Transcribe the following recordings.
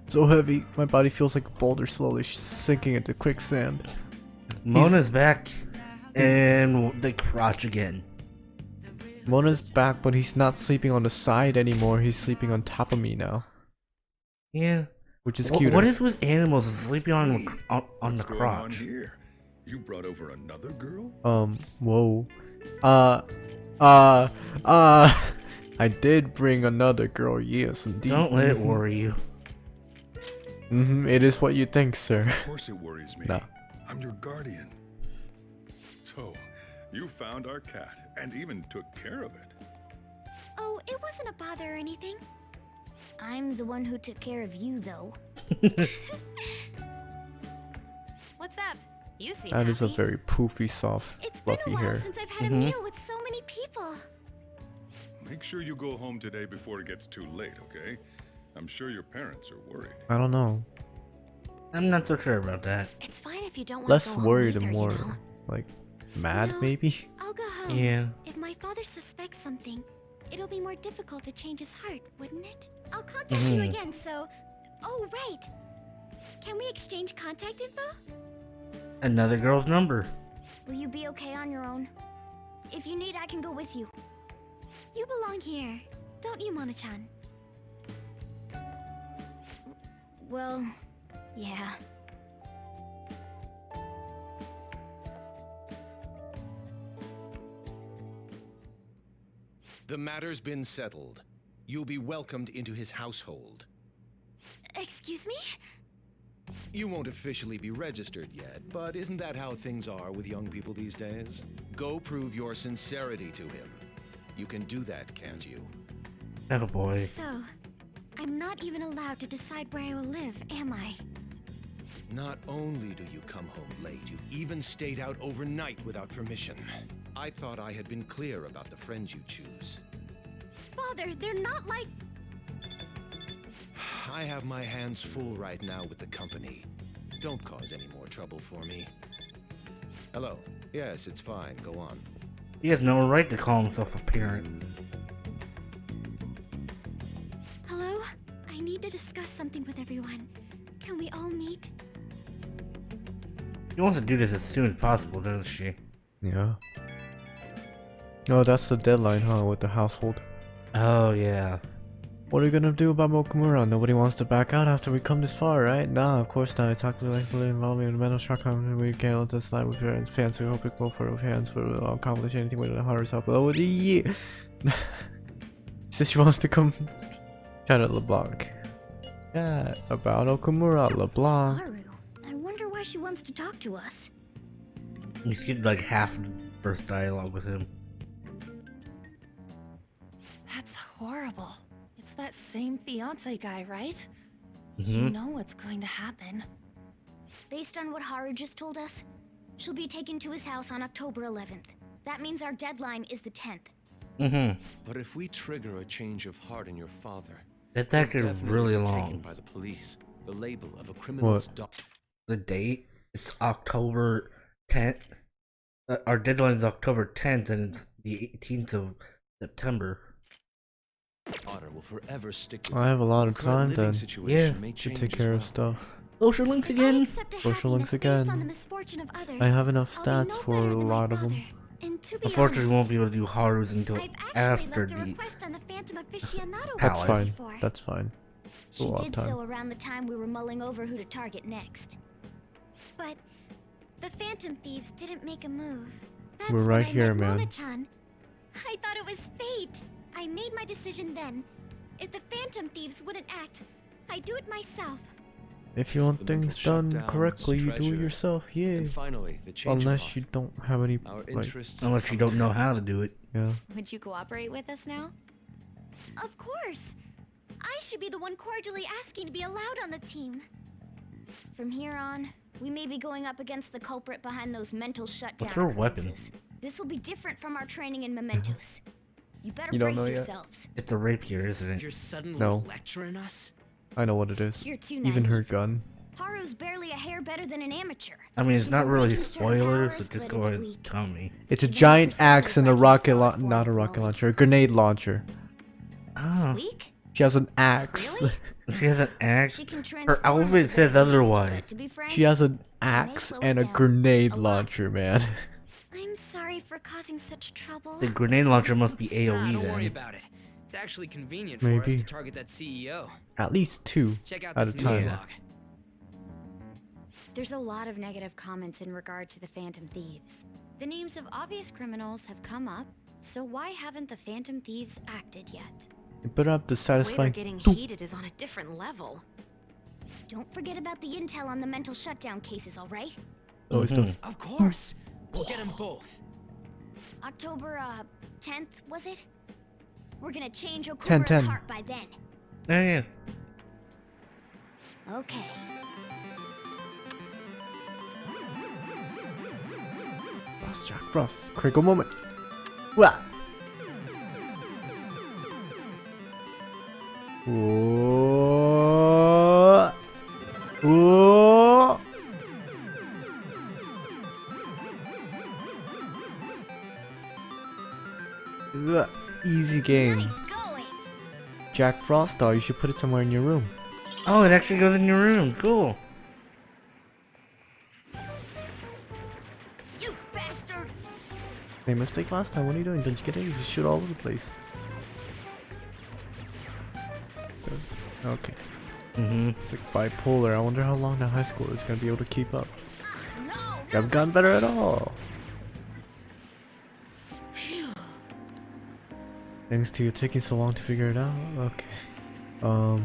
So heavy, my body feels like a boulder slowly sinking into quicksand. Mona's back in the crotch again. Mona's back, but he's not sleeping on the side anymore. He's sleeping on top of me now. Yeah. Which is cuter. What is with animals sleeping on Hey, on what's the going on crotch? here? You brought over another girl? Whoa. I did bring another girl, yes, indeed. Don't let it worry you. It is what you think, sir. Of course it worries me. No. I'm your guardian. So, you found our cat and even took care of it. Oh, it wasn't a bother or anything. I'm the one who took care of you, though. What's up? You seem That is a happy. very poofy, soft, It's been fluffy a while hair. since I've had a meal with so many people. Make sure you go home today before it gets too late, okay? I'm sure your parents are worried. I don't know. I'm not so sure about that. It's fine if you don't want Less to go worried home and either, more, you know? like, mad, No. maybe? I'll go home. Yeah. If my father suspects something, it'll be more difficult to change his heart, wouldn't it? I'll contact you again, so... Oh, right. Can we exchange contact info? Another girl's number. Will you be okay on your own? If you need, I can go with you. You belong here, don't you, Mona-chan? Well, yeah. The matter's been settled. You'll be welcomed into his household. Excuse me? You won't officially be registered yet, but isn't that how things are with young people these days? Go prove your sincerity to him. You can do that, can't you? Oh boy. So, I'm not even allowed to decide where I will live, am I? Not only do you come home late, you even stayed out overnight without permission. I thought I had been clear about the friends you choose. Father, they're not like... I have my hands full right now with the company. Don't cause any more trouble for me. Hello. Yes, it's fine. Go on. He has no right to call himself a parent. Hello? I need to discuss something with everyone. Can we all meet? She wants to do this as soon as possible, doesn't she? Yeah. Oh, that's the deadline, huh, with the household. Oh yeah. What are you gonna do about Mokumura? Nobody wants to back out after we come this far, right? Nah, of course not. I talked to like involve me in a mental shock. We can't let this lie with parents. Fans, we hope it go for hands for accomplish anything with the hunter's help. Oh, yeah. Says she wants to come. Shout out LeBlanc. Yeah, about Okumura, LeBlanc. Haru, I wonder why she wants to talk to us. We skipped like half the first dialogue with him. That's horrible. It's that same fiance guy, right? Mm-hmm. You know what's going to happen. Based on what Haru just told us, she'll be taken to his house on October 11th. That means our deadline is the 10th. Mm-hmm. But if we trigger a change of heart in your father, That's he'll actually definitely really be taken long. by the police. The label of a criminal's dog. The date? It's October 10th. Our deadline is October 10th, and it's the 18th of September. Daughter will forever stick with I have a lot you. of Current time living then situation Yeah, may to change take as care well. of stuff. Social links I again? accept a Social links happiness based on again. the misfortune of others. I have enough I'll be stats no for better a than my lot of them. father. And to be Unfortunately, we honest, won't be able to do Haru's until I've actually after left a the. request on the Phantom Aficionado That's Palace. fine. before. That's fine. She a lot of did time. so around the time we were mulling over who to target next. But the Phantom Thieves didn't make a move. That's We're when right I here, met man. Mona-chan. I thought it was fate. I made my decision then. If the Phantom Thieves wouldn't act, I'd do it myself. If you want The mental things done shutdown, correctly, you do it treasure, yourself, yeah. And finally, the change of Unless heart. you don't have any, Our like, interests Unless you don't know how to do it. yeah. Would you cooperate with us now? Of course. I should be the one cordially asking to be allowed on the team. From here on, we may be going up against the culprit behind those mental shutdown What's her weapon? occurrences. This will be different from our training in Mementos. You better You don't brace know yet? yourselves. It's a rapier, isn't it? You're suddenly No. lecturing us? I know what it is. You're too Even her naive. gun. Haru's barely a hair better than an amateur. I mean, it's She's not really awakened certain spoilers, powers, so just but go it's ahead weak. and tell me. It's a She giant 100% axe and a looks like rocket solid not a form rocket at the launcher, a grenade launcher. Oh. Weak? She has an axe. Really? She has an axe. She can Her transform outfit with says the beast, otherwise. but to be frank, She has an may axe slow and us a down grenade a lot. launcher, man. I'm sorry for causing such trouble. The grenade launcher must be Nah, AoE don't worry then. about it. It's actually convenient for us Maybe. to target that CEO. At least 2 Check out at this a news time. blog. There's a lot of negative comments in regard to the Phantom Thieves. The names of obvious criminals have come up, so why haven't the Phantom Thieves acted yet? You better have the The way they're satisfying. getting Doop. heated is on a different level. Don't forget about the intel on the mental shutdown cases, all right? Oh, it's the Of course. We'll get them both. October 10th, was it? We're gonna change 10, Okumura's 10. heart by then. Oh yeah. Okay. Lost Jack Frost. Critical moment. Wah! Whoa! Whoa! Ugh, easy game. Nice going. Jack Frost doll, you should put it somewhere in your room. Oh, it actually goes in your room. Cool. You bastard! Same mistake last time. What are you doing? Don't you get it? You just shoot all over the place. Okay. It's like bipolar. I wonder how long the high school is gonna be able to keep up. No! You haven't gotten better at all. Thanks to you taking so long to figure it out. Okay.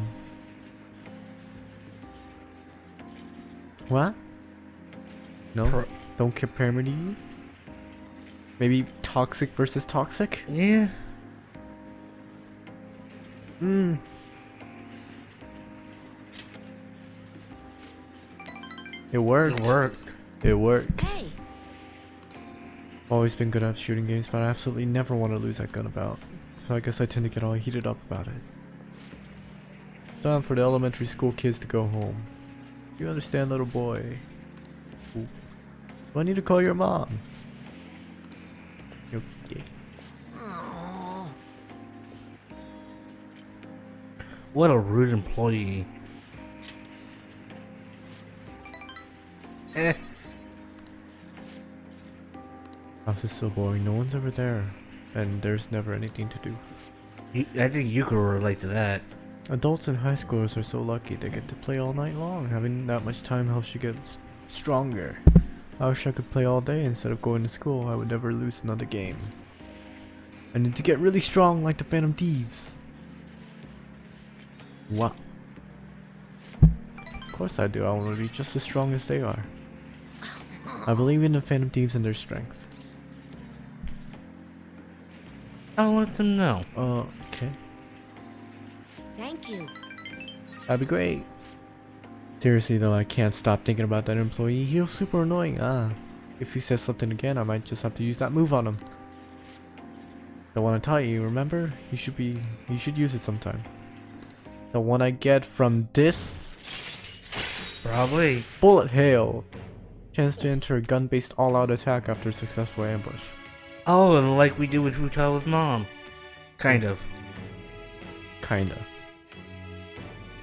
What? No? Don't compare me to you? Maybe toxic versus toxic? Yeah. Hmm. It worked. It worked. It worked. Hey, Always been good at shooting games, but I absolutely never want to lose that gun about. So I guess I tend to get all heated up about it. Time for the elementary school kids to go home. You understand, little boy? Ooh. Do I need to call your mom? Okay. What a rude employee. Eh. House is so boring. No one's ever there, and there's never anything to do. I think you could relate to that. Adults and high schoolers are so lucky they get to play all night long. Having that much time helps you get stronger. I wish I could play all day instead of going to school. I would never lose another game. I need to get really strong like the Phantom Thieves. What? Of course I do. I want to be just as strong as they are. I believe in the Phantom Thieves and their strength. I'll let them know. Okay. thank you. That'd be great. Seriously though, I can't stop thinking about that employee. He was super annoying. If he says something again, I might just have to use that move on him. The one I taught you, remember? You should use it sometime. The one I get from this Probably. bullet hail. Chance to enter a gun-based all-out attack after a successful ambush. Oh, like we do with Futawa's mom. Kind of. Kinda.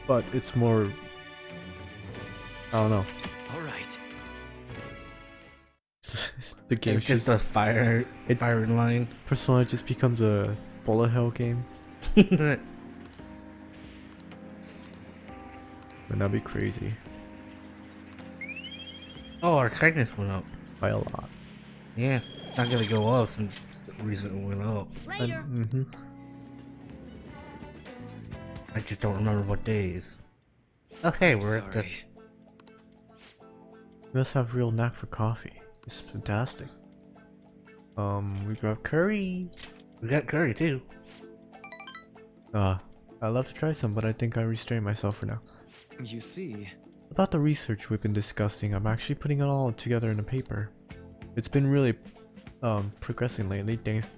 But it's more... I don't know. All right. The game It's just a firing line. Persona just becomes a bullet hell game. Wouldn't that be crazy? Oh, our kindness went up. By a lot. Yeah, it's not gonna go up since recently went up. Later. I just don't remember what days. Oh, hey, we're at the. Sorry. We also have real knack for coffee. It's fantastic. We got curry. We got curry too. I'd love to try some, but I think I restrain myself for now. You see, About the research we've been discussing, I'm actually putting it all together in a paper. It's been really progressing lately, thanks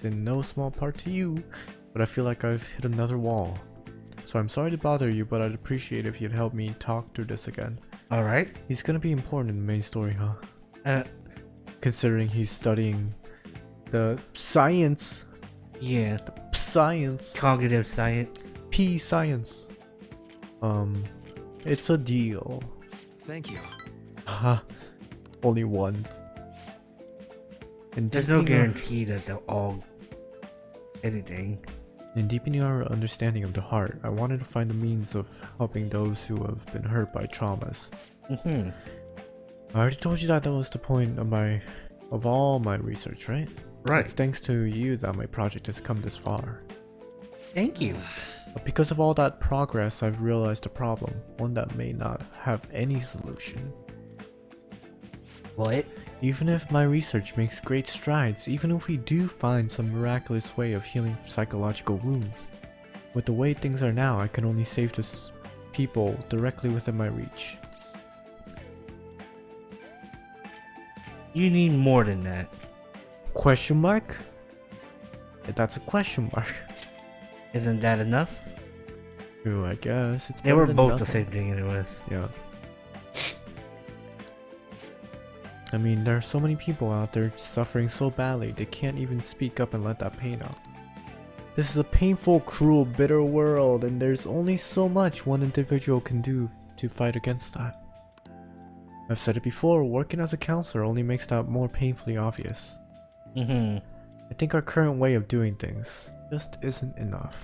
in no small part to you, but I feel like I've hit another wall. So I'm sorry to bother you, but I'd appreciate if you'd help me talk through this again. Alright. He's gonna be important in the main story, huh? Uh, Considering he's studying the science. yeah. Science. Cognitive science. P science. It's a deal. Thank you. Haha, only once. And There's no deepening our- guarantee that they'll all anything. In deepening our understanding of the heart, I wanted to find the means of helping those who have been hurt by traumas. Mm-hmm. I already told you that was the point of all my research, right? Right. It's thanks to you that my project has come this far. Thank you. But because of all that progress, I've realized a problem, one that may not have any solution. What? Even if my research makes great strides, even if we do find some miraculous way of healing psychological wounds, with the way things are now, I can only save just people directly within my reach. You need more than that. Question mark? That's a question mark. Isn't that enough? Ooh, I guess it's They better were than both the nothing. same thing anyways. Yeah. I mean, there are so many people out there suffering so badly they can't even speak up and let that pain out. This is a painful, cruel, bitter world, and there's only so much one individual can do to fight against that. I've said it before, working as a counselor only makes that more painfully obvious. Mm-hmm. I think our current way of doing things just isn't enough.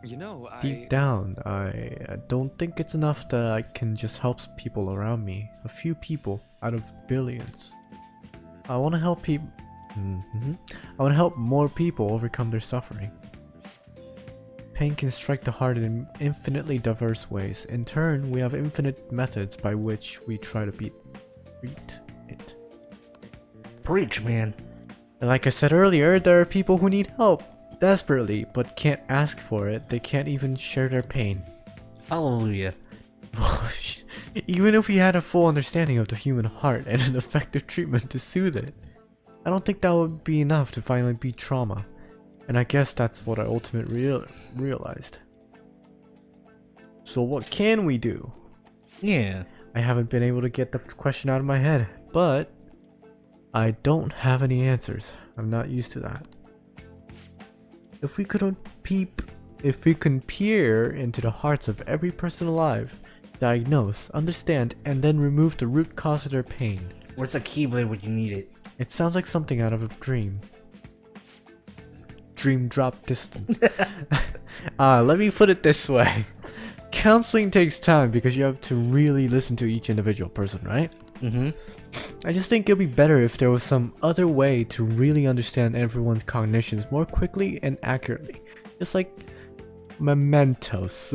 You know, Deep down, I don't think it's enough that I can just help people around me. A few people out of billions. I want to help people. I want to help more people overcome their suffering. Pain can strike the heart in infinitely diverse ways. In turn, we have infinite methods by which we try to beat it. Preach, man. And like I said earlier, there are people who need help desperately, but can't ask for it. They can't even share their pain. Hallelujah. Even if we had a full understanding of the human heart and an effective treatment to soothe it, I don't think that would be enough to finally beat trauma. And I guess that's what I ultimately realized. So what can we do? Yeah. I haven't been able to get the question out of my head, but I don't have any answers. I'm not used to that. If we can peer into the hearts of every person alive, diagnose, understand, and then remove the root cause of their pain. Where's the Keyblade when you need it? It sounds like something out of a dream. Dream drop distance. Let me put it this way. Counseling takes time because you have to really listen to each individual person, right? Mm-hmm. I just think it'd be better if there was some other way to really understand everyone's cognitions more quickly and accurately. Just like mementos.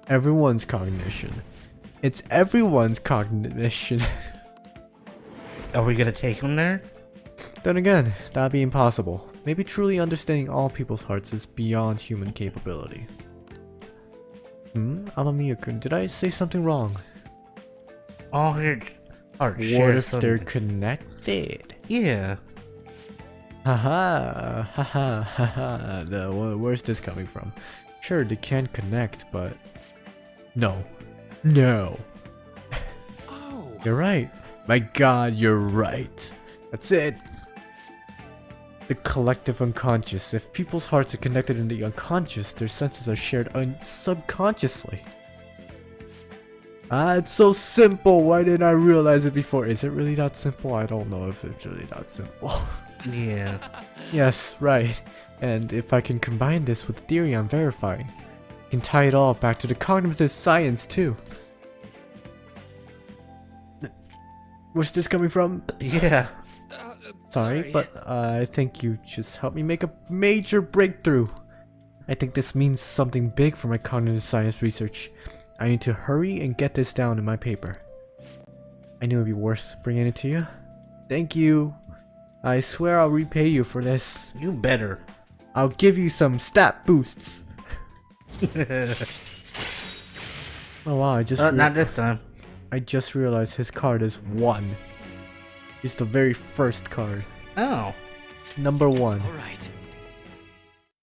Everyone's cognition. It's everyone's cognition. Are we gonna take him there? Then again, that'd be impossible. Maybe truly understanding all people's hearts is beyond human capability. Amamiya-kun, did I say something wrong? All here are What share if they're something. connected? Yeah. Haha, haha, haha. Where's this coming from? Sure, they can connect, but no. No. Oh. You're right. My god, you're right. That's it. The collective unconscious. If people's hearts are connected in the unconscious, their senses are shared subconsciously. It's so simple. Why didn't I realize it before? Is it really that simple? I don't know if it's really that simple. Yeah. Yes, right. And if I can combine this with the theory I'm verifying, I can tie it all back to the cognitive science too. Where's this coming from? Yeah. Sorry, but I think you just helped me make a major breakthrough. I think this means something big for my cognitive science research. I need to hurry and get this down in my paper. I knew it'd be worth bringing it to you. Thank you. I swear I'll repay you for this. You better. I'll give you some stat boosts. Oh wow, Not this time. I just realized his card is 1. It's the very first card. Oh. Number 1. All right.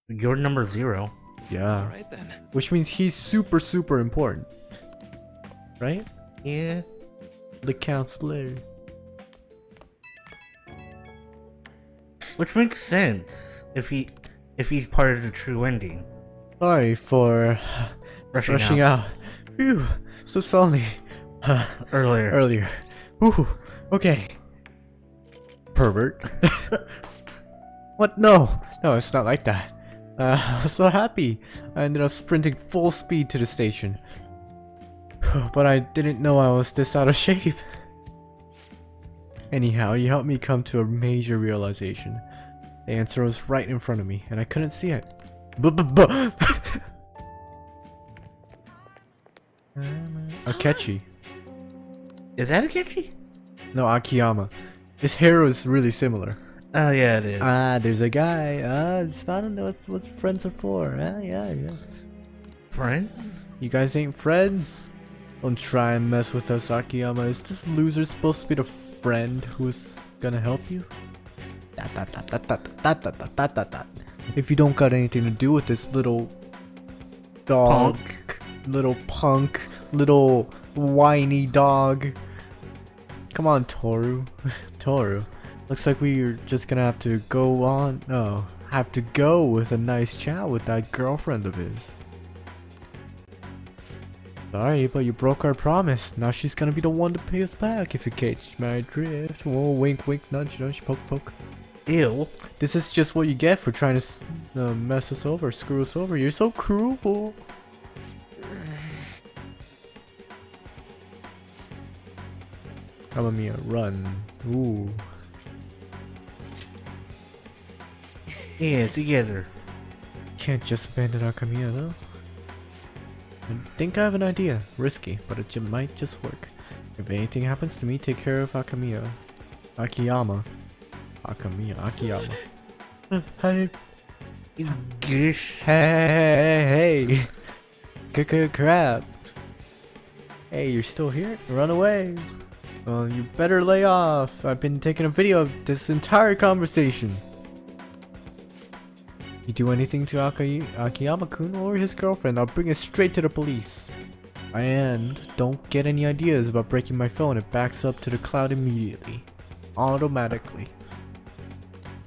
You're number 0. Yeah. All right then. Which means he's super, super important. Right? Yeah. The counselor. Which makes sense if he's part of the true ending. Sorry for rushing out. Phew, so sorry. Earlier. Earlier. Ooh, okay. Pervert. What? No, it's not like that. I was so happy. I ended up sprinting full speed to the station. But I didn't know I was this out of shape. Anyhow, you helped me come to a major realization. The answer was right in front of me, and I couldn't see it. Akechi. Is that a Akechi? No, Akiyama. His hair was really similar. Oh yeah, it is. There's a guy. I don't know what friends are for. Yeah. Friends? You guys ain't friends? Don't try and mess with us, Akiyama. Is this loser supposed to be the friend who's gonna help you? If you don't got anything to do with this little dog, little punk, little whiny dog. Come on, Toru. Toru. Looks like we're just gonna have to go on. No, have to go with a nice chat with that girlfriend of his. Sorry, but you broke our promise. Now she's gonna be the one to pay us back if you catch my drift. Whoa, wink, wink, nudge, nudge, poke, poke. Ew. This is just what you get for trying to mess us over, screw us over. You're so cruel. Mamma mia, run. Ooh. Yeah, together. Can't just abandon Akamiya though. I think I have an idea. Risky, but it might just work. If anything happens to me, take care of Akamiya. Akiyama. Akiyama. Hey. Gish. Hey. Crap. Hey, you're still here? Run away. You better lay off. I've been taking a video of this entire conversation. You do anything to Akiyama-kun or his girlfriend, I'll bring it straight to the police. And don't get any ideas about breaking my phone. It backs up to the cloud immediately. Automatically.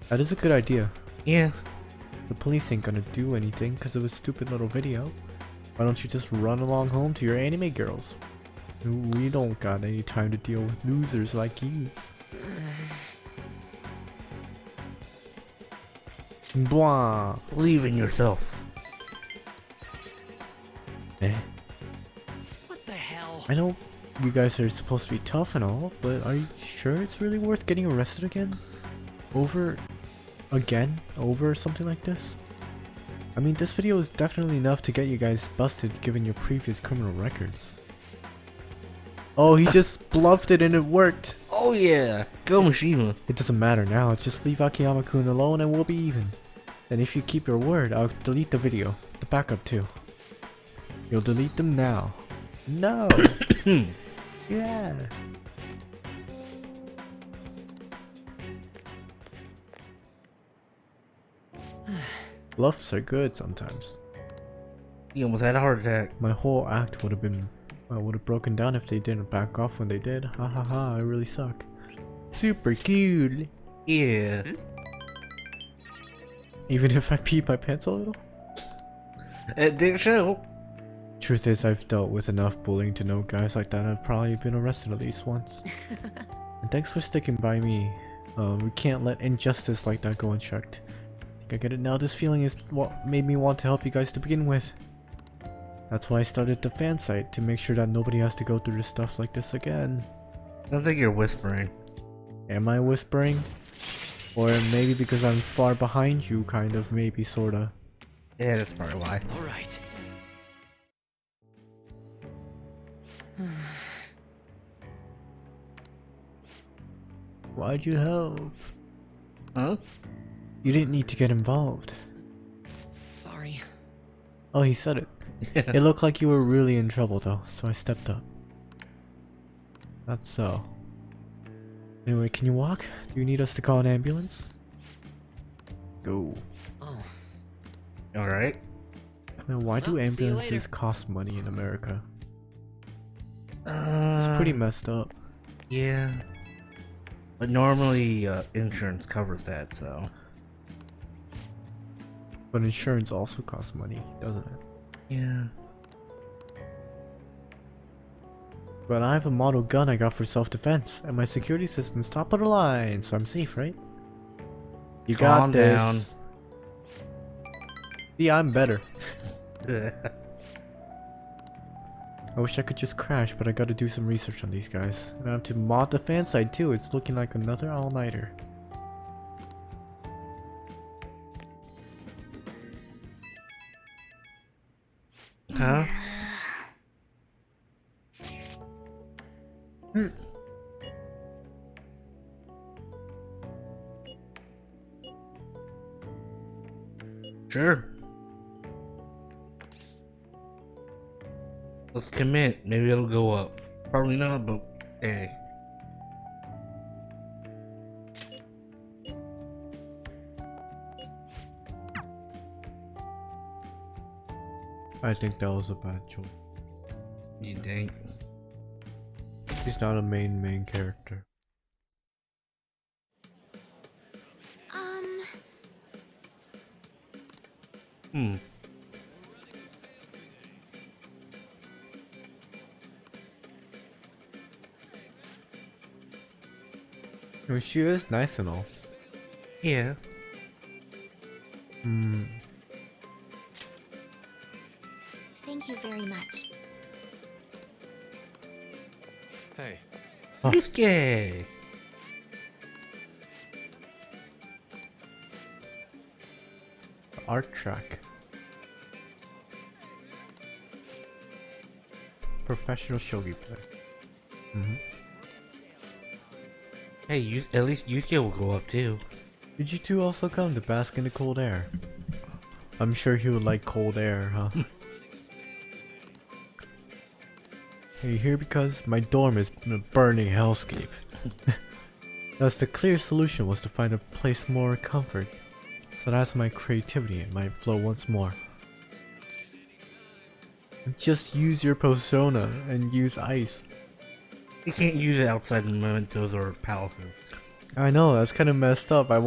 That is a good idea. Yeah. The police ain't gonna do anything because of a stupid little video. Why don't you just run along home to your anime girls? We don't got any time to deal with losers like you. Blah. Believe in yourself. What the hell? I know you guys are supposed to be tough and all, but are you sure it's really worth getting arrested again? Over something like this? I mean, this video is definitely enough to get you guys busted given your previous criminal records. Oh, he just bluffed it and it worked! Oh yeah, go Mishima. It doesn't matter now, just leave Akiyama-kun alone and we'll be even. And if you keep your word, I'll delete the video. The backup too. You'll delete them now. No! Yeah. Bluffs are good sometimes. He almost had a heart attack. My whole act would have broken down if they didn't back off when they did. Ha ha ha, I really suck. Super cute. Yeah. Even if I peed my pants a little? It did show. Truth is, I've dealt with enough bullying to know guys like that have probably been arrested at least once. And thanks for sticking by me. We can't let injustice like that go unchecked. I get it now, this feeling is what made me want to help you guys to begin with. That's why I started the fan site, to make sure that nobody has to go through this stuff like this again. Sounds like you're whispering. Am I whispering? Or maybe because I'm far behind you, kind of, maybe, sorta. Yeah, that's probably why. All right. Why'd you help? Huh? You didn't need to get involved. Sorry. Oh, he said it. It looked like you were really in trouble though, so I stepped up. That's so. Anyway, can you walk? Do you need us to call an ambulance? Go. Oh. Alright. Man, why do Well, see you ambulances later. cost money in America? It's pretty messed up. Yeah. But normally, insurance covers that, so. But insurance also costs money, doesn't it? Yeah. But I have a model gun I got for self-defense, and my security system's top of the line, so I'm safe, right? You got Calm this. down. Yeah, I'm better. I wish I could just crash, but I gotta do some research on these guys. And I have to mod the fan side too, it's looking like another all-nighter. Huh? Sure. Let's commit. Maybe it'll go up. Probably not, but hey. I think that was a bad choice. You think? He's not a main character. Hmm. I mean, she is nice and all. Yeah. Hmm. Thank you very much. Hey, Oh. Yusuke! Art track. Professional shogi player. Hey, at least Yusuke will go up too. Did you two also come to bask in the cold air? I'm sure he would like cold air, huh? Are you here because my dorm is in a burning hellscape? Thus the clear solution was to find a place more comfort. So that's my creativity, it might flow once more. Just use your persona and use ice. You can't use it outside the mementos or palaces. I know, that's kind of messed up. I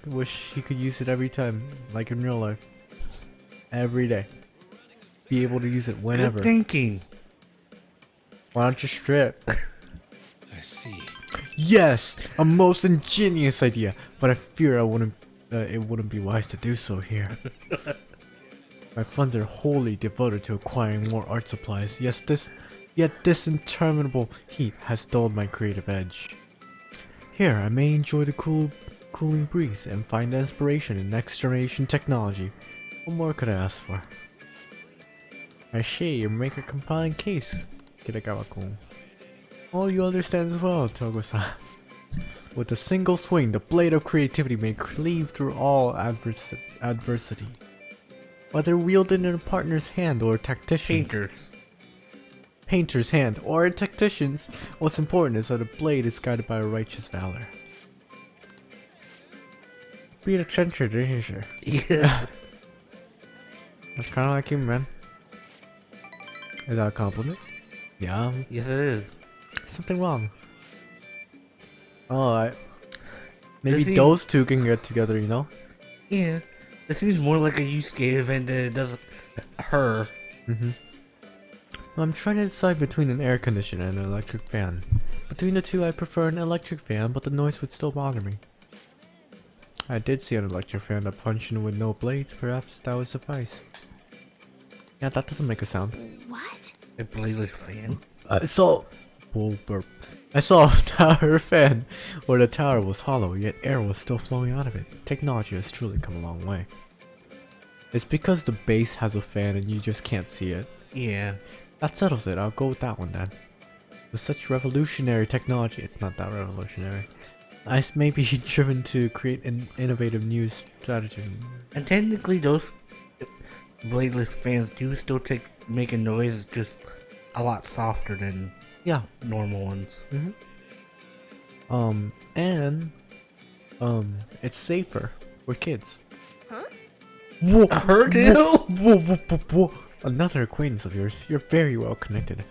wish he could use it every time, like in real life. Every day. Be able to use it whenever. Good thinking. Why don't you strip? I see. Yes! A most ingenious idea, but I fear it wouldn't be wise to do so here. My funds are wholly devoted to acquiring more art supplies, yet this interminable heat has dulled my creative edge. Here, I may enjoy the cooling breeze and find inspiration in next generation technology. What more could I ask for? I see, you make a compelling case. Kiragawa-kun. All you understand as well, Togo-san. With a single swing, the blade of creativity may cleave through all adversity. Whether wielded in a partner's hand or a tactician's. Painter's hand or a tactician's, what's important is that the blade is guided by a righteous valor. Be eccentric, isn't it? Yeah. That's kinda like you, man. Is that a compliment? Yeah. Yes, it is. Something wrong. Oh, maybe Does he- those two can get together, you know? Yeah. It seems more like a Yusuke event than it does her. I'm trying to decide between an air conditioner and an electric fan. Between the two, I prefer an electric fan, but the noise would still bother me. I did see an electric fan that functioned with no blades, perhaps that would suffice. Yeah, that doesn't make a sound. What? A bladeless fan. I saw... Bull burp. I saw a tower fan where the tower was hollow, yet air was still flowing out of it. Technology has truly come a long way. It's because the base has a fan and you just can't see it. Yeah. That settles it, I'll go with that one then. With such revolutionary technology, it's not that revolutionary. I may be driven to create an innovative new strategy. And technically those bladeless fans do still make a noise, just a lot softer than Yeah. normal ones. It's safer for kids. Huh? Whoa, Her too? whoa. Another acquaintance of yours. You're very well connected.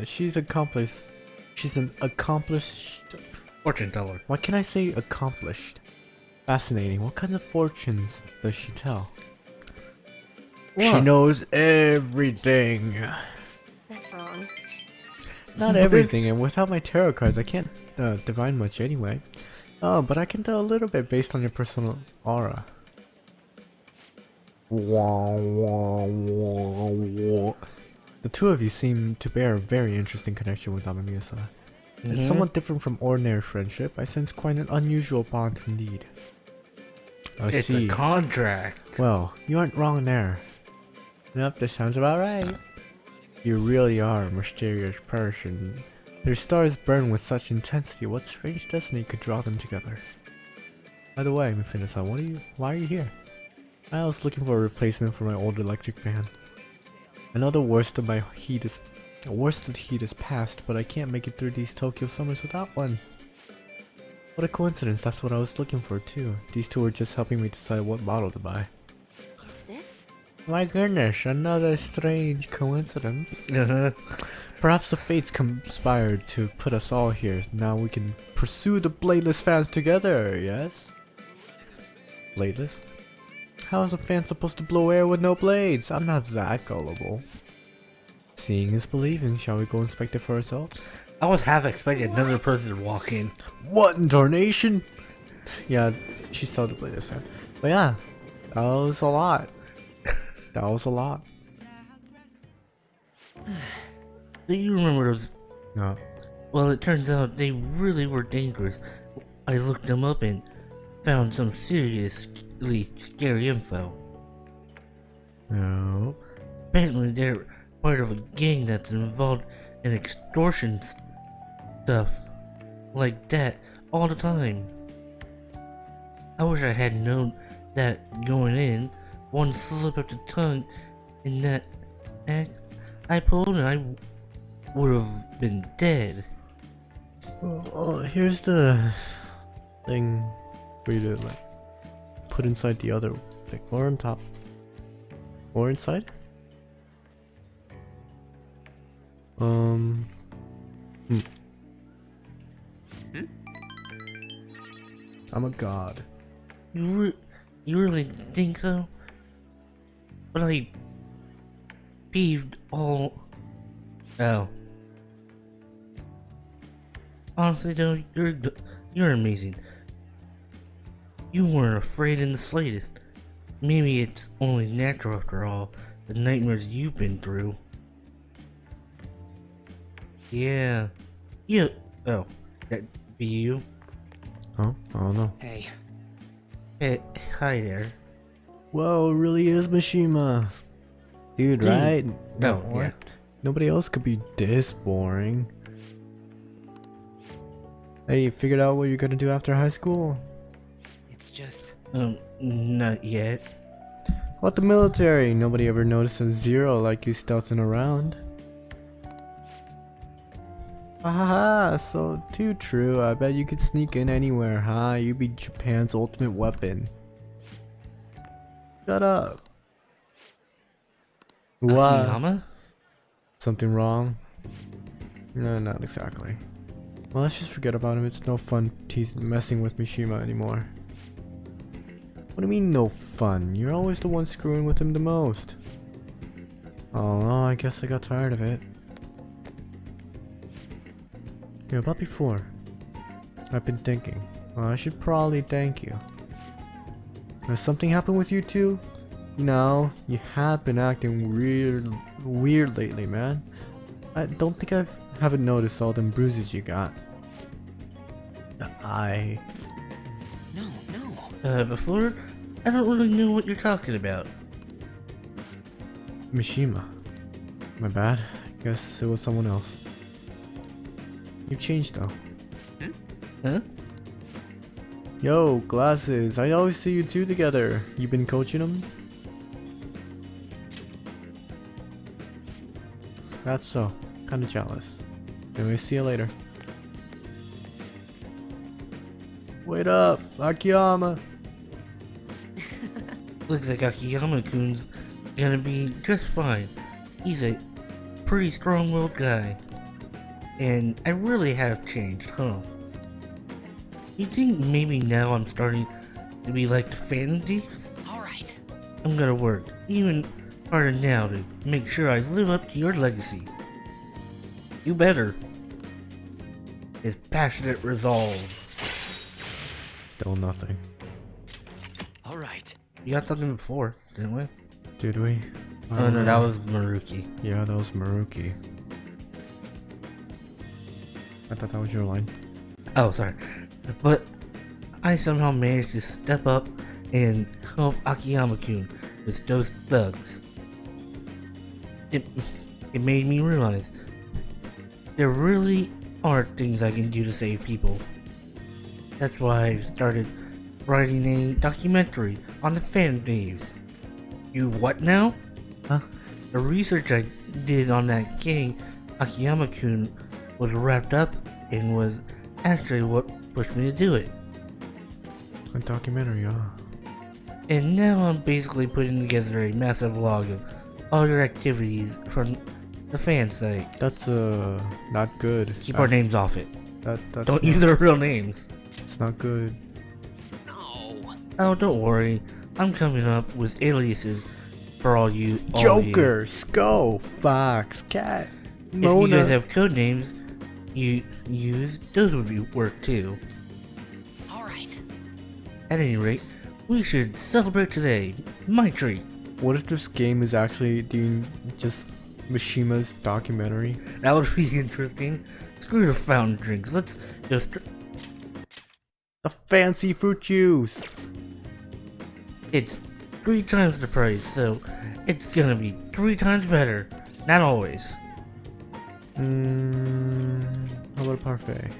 She's accomplished. She's an accomplished Fortune teller. Why can't I say accomplished? Fascinating. What kind of fortunes does she tell? She What? knows everything. That's wrong. Not everything, and without my tarot cards, I can't divine much anyway. Oh, but I can tell a little bit based on your personal aura. The two of you seem to bear a very interesting connection with Amamiya-san. It's somewhat different from ordinary friendship. I sense quite an unusual bond indeed. I It's see. a contract. Well, you aren't wrong there. Yep, this sounds about right. You really are a mysterious person. Their stars burn with such intensity. What strange destiny could draw them together? By the way, Mifune-san, why are you here? I was looking for a replacement for my old electric fan. I know the worst of the heat is past, but I can't make it through these Tokyo summers without one. What a coincidence, that's what I was looking for too. These two were just helping me decide what model to buy. Is this? My goodness, another strange coincidence. Uh-huh. Perhaps the fates conspired to put us all here. Now we can pursue the bladeless fans together, yes? Bladeless? How is a fan supposed to blow air with no blades? I'm not that gullible. Seeing is believing. Shall we go inspect it for ourselves? I was half expecting another person to walk in. What in tarnation? Yeah, she saw the bladeless fan. But yeah, that was a lot. That was a lot. Do you remember those? No. Well, it turns out they really were dangerous. I looked them up and found some seriously scary info. No. Apparently, they're part of a gang that's involved in extortion stuff like that all the time. I wish I had known that going in. One slip of the tongue in that act I pulled, and I would have been dead. Well, here's the thing for you to like put inside the other thing, or on top, or inside. I'm a god. You really think so? But I peeved all. Oh. Honestly though, you're amazing. You weren't afraid in the slightest. Maybe it's only natural after all, the nightmares you've been through. Yeah. You. Oh, that be you? Oh, I don't know. Hey, Hey, hi there. Whoa, it really is Mishima. Dude, Dude. right? No, What? yeah. Nobody else could be this boring. Hey, you figured out what you're gonna do after high school? it's just... Not yet. What the military? Nobody ever noticed a zero like you stealthing around. Haha, so too true. I bet you could sneak in anywhere, huh? You'd be Japan's ultimate weapon. Shut up. What? Akiyama? Something wrong? No, not exactly. Well, let's just forget about him. It's no fun messing with Mishima anymore. What do you mean no fun? You're always the one screwing with him the most. Oh, no, I guess I got tired of it. Yeah, but before, I've been thinking, well, I should probably thank you. Has something happened with you two? No, you have been acting weird lately, man. I don't think I haven't noticed all them bruises you got. No. Before? I don't really know what you're talking about. Mishima. My bad. Guess it was someone else. You changed though. Huh? Yo, glasses. I always see you two together. You been coaching them? That's so. Kinda jealous. Anyway, see you later. Wait up, Akiyama. Looks like Akiyama-kun's gonna be just fine. He's a pretty strong-willed guy. And I really have changed, huh? You think maybe now I'm starting to be like the Phantom Thieves? Alright. I'm gonna work even harder now to make sure I live up to your legacy. You better. His passionate resolve. Still nothing. Alright. You got something before, didn't we? Did we? Oh no, that was Maruki. Yeah, that was Maruki. I thought that was your line. Oh, sorry. But I somehow managed to step up and help Akiyama-kun with those thugs. It made me realize there really are things I can do to save people. That's why I started writing a documentary on the Phantom Thieves. You what now? Huh? The research I did on that gang Akiyama-kun was wrapped up and was actually what pushed me to do it. A documentary, huh? And now I'm basically putting together a massive log of all your activities from the fan site. That's not good. Keep our names off it. That's Don't use their real names. It's not good. No. Oh, don't worry. I'm coming up with aliases for all you. Joker, Skull, Fox, Cat, If Mona. you guys have code names you use, those would work too. Alright. At any rate, we should celebrate today. My treat. What if this game is actually doing just Mishima's documentary? That would be interesting. Screw the fountain drinks. Let's just. The fancy fruit juice. It's 3 times the price, so it's gonna be 3 times better. Not always. How about a parfait?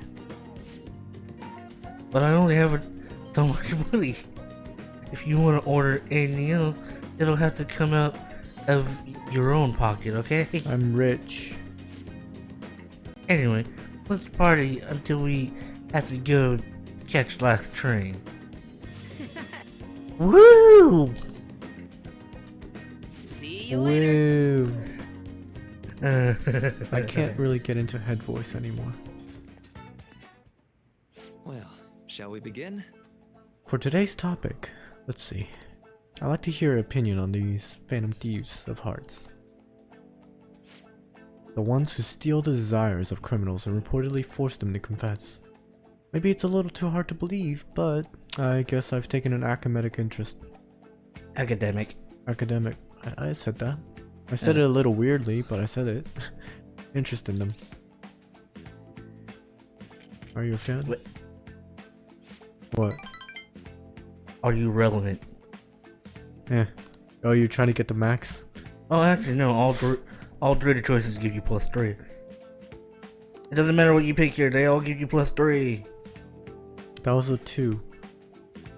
But I only have so much money. If you want to order anything else, it'll have to come out of your own pocket, okay? I'm rich. Anyway, let's party until we have to go catch last train. Woo! See you later. Woo! I can't really get into head voice anymore. Well, shall we begin? For today's topic, let's see. I'd like to hear your opinion on these Phantom Thieves of Hearts. The ones who steal the desires of criminals and reportedly force them to confess. Maybe it's a little too hard to believe, but I guess I've taken an academic interest. Academic. Academic. I said that. I said it a little weirdly, but I said it. Interest in them. Are you a fan? What? What? Are you relevant? Yeah. Oh, you're trying to get the max? Oh, actually, no. All three of the choices give you +3. It doesn't matter what you pick here. They all give you +3. That was a 2.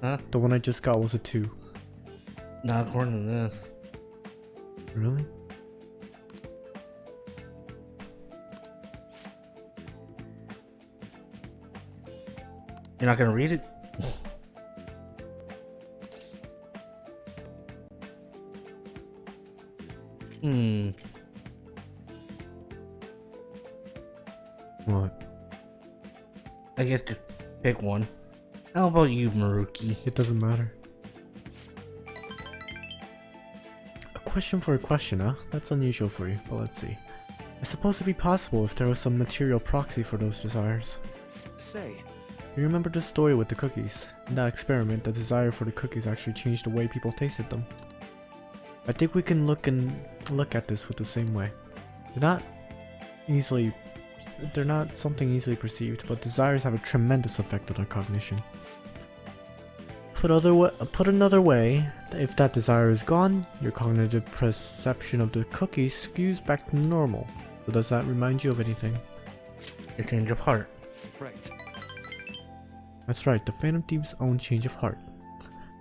Huh? The one I just got was a 2. Not according to this. Really? You're not gonna read it? What? I guess just pick one. How about you, Maruki? It doesn't matter. A question for a question, huh? That's unusual for you, but let's see. I suppose it'd be possible if there was some material proxy for those desires. Say, You remember the story with the cookies? In that experiment, the desire for the cookies actually changed the way people tasted them. I think we can look at this with the same way. They're not something easily perceived, but desires have a tremendous effect on our cognition. Put another way, if that desire is gone, your cognitive perception of the cookies skews back to normal. So does that remind you of anything? A change of heart. right. That's right, the Phantom Thieves' own change of heart.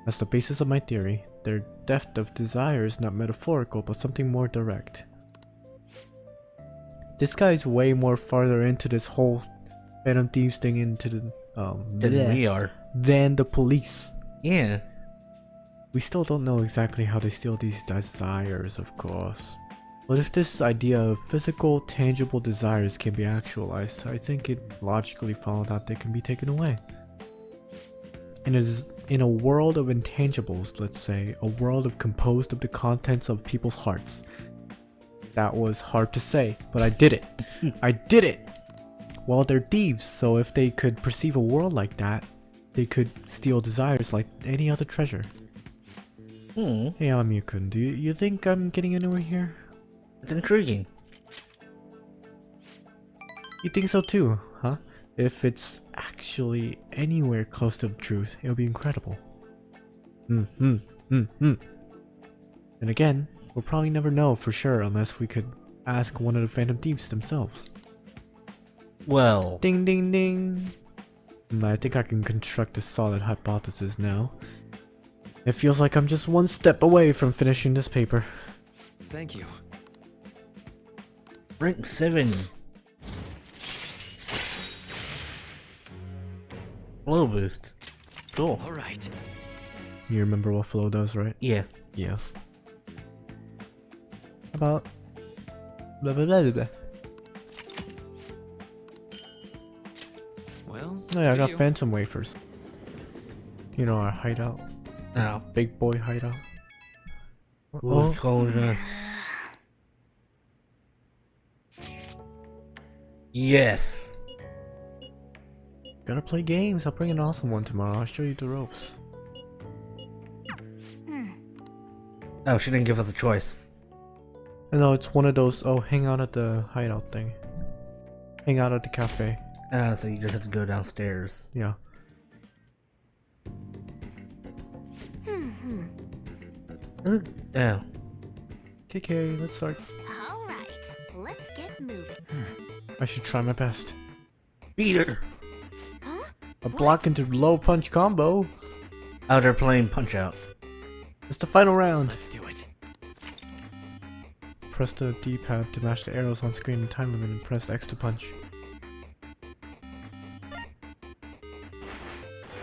That's the basis of my theory. Their depth of desire is not metaphorical, but something more direct. This guy's way more farther into this whole Phantom Thieves thing into the Than we are. than the police. Yeah. We still don't know exactly how they steal these desires, of course. But if this idea of physical, tangible desires can be actualized, I think it logically follows that they can be taken away. and it is in a world of intangibles, let's say, a world composed of the contents of people's hearts. That was hard to say, but I did it. I did it! Well, they're thieves, so if they could perceive a world like that, they could steal desires like any other treasure. Hmm, Hey, Amyu-kun, do you think I'm getting anywhere here? it's intriguing. You think so too, huh? If it's actually anywhere close to the truth, it'll be incredible. And again, we'll probably never know for sure unless we could ask one of the Phantom Thieves themselves. Well, Ding ding ding! I think I can construct a solid hypothesis now. It feels like I'm just one step away from finishing this paper. Thank you. rank 7. Flow boost. Cool. All right. You remember what flow does, right? Yeah. Yes. About blah blah blah blah. Well, Oh yeah, I see got you. phantom wafers. You know, our hideout. Now, Big boy hideout. who's calling us? Yes. Gotta play games. I'll bring an awesome one tomorrow. I'll show you the ropes. Oh, she didn't give us a choice. No, it's one of those, oh, hang out at the hideout thing. Hang out at the cafe. So you just have to go downstairs. Yeah. Oh. KK, let's start. All right, let's get moving. I should try my best. Beat her. Huh? A block into low punch combo. Oh, they're playing Punch Out. It's the final round. Let's do it. Press the D-pad to match the arrows on screen and time limit and press X to punch.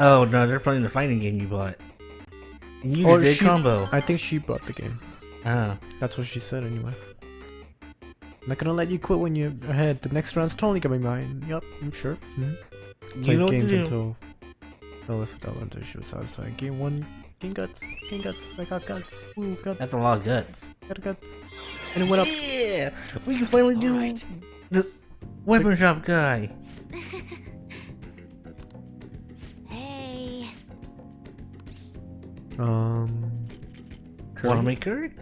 Oh no, they're playing the fighting game you bought. And you Or did she- combo. I think she bought the game. Oh. That's what she said anyway. I'm not gonna let you quit when you're ahead. The next round's totally gonna be mine. Yup, I'm sure. You Played know what to games do. until she was satisfied. Game 1, game guts, I got guts. Ooh, guts, That's a lot of guts. got guts. And it went up. Yeah! We can finally do Alright. the weapon shop guy. Hey, Curry? Wanna make curry?